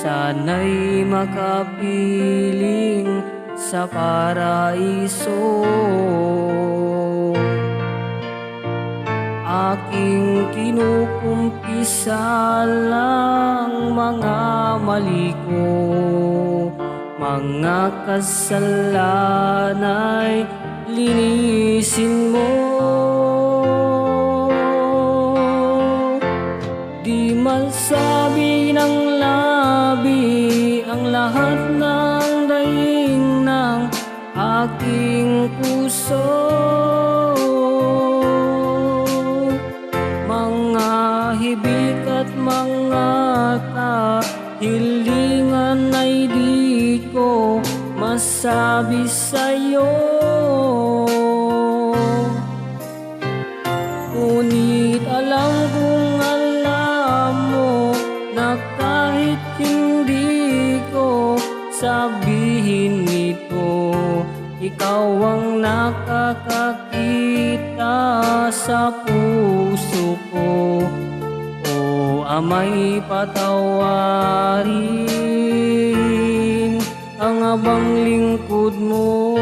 sana'y makapiling sa paraiso. Aking kinukumpisa lang mga mali ko, mga kasalanay linisin mo. Di man sabi ng labi ang lahat ng daing ng aking puso. Mga hibik at mga kahilingan ay di ko masabi sa'yo. Ngunit alam kong alam mo na kahit hindi ko sabihin ito, ikaw ang nakakakita sa puso ko. O Ama'y patawarin ang abang lingkod mo.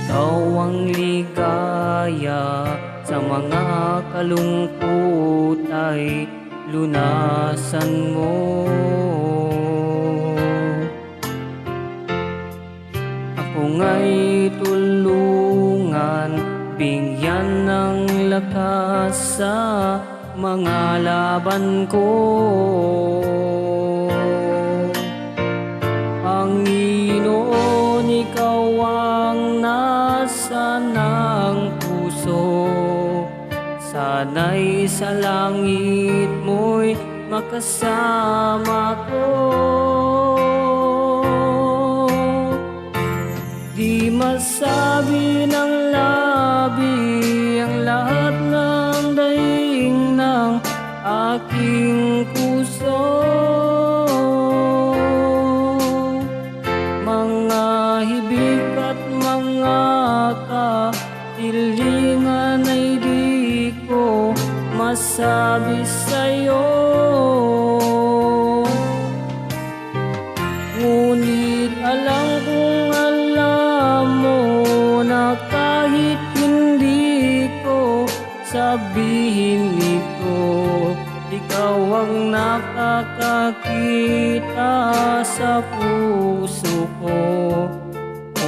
Ikaw ang ligaya sa mga kalungkot ay lunasan mo. Ako nga'y tulungan, bigyan ng lakas sa mga laban ko. Panginoon, ikaw ang nasa ng puso, sana'y sa langit mo'y makasama ko. Di masabi ng labi ang lahat ng daing ng aking puso. Mga hibik at mga kahilingan ay di ko masabi sa'yo. Ngunit alam kong alam mo na kahit hindi ko sabihin ito, ikaw ang nakakakita sa puso ko. O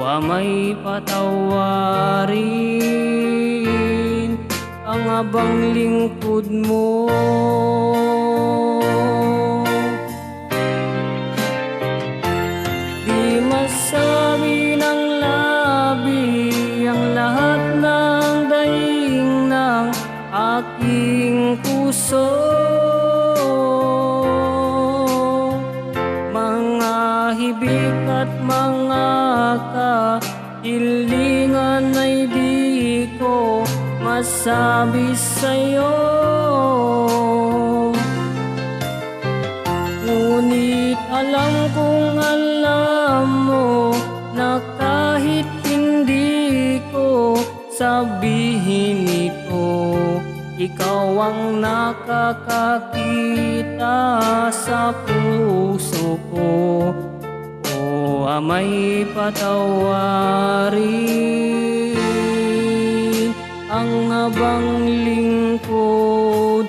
Ama'y patawarin ang abang lingkod mo. Di masabi ng labi ang lahat ng daing ng aking puso. Mga hibik at mga kahilingan ay di ko masabi sa'yo. Ngunit alam kong alam mo na kahit hindi ko sabihin ito, ikaw ang nakakakita sa puso ko. O Ama'y patawarin ang abang lingkod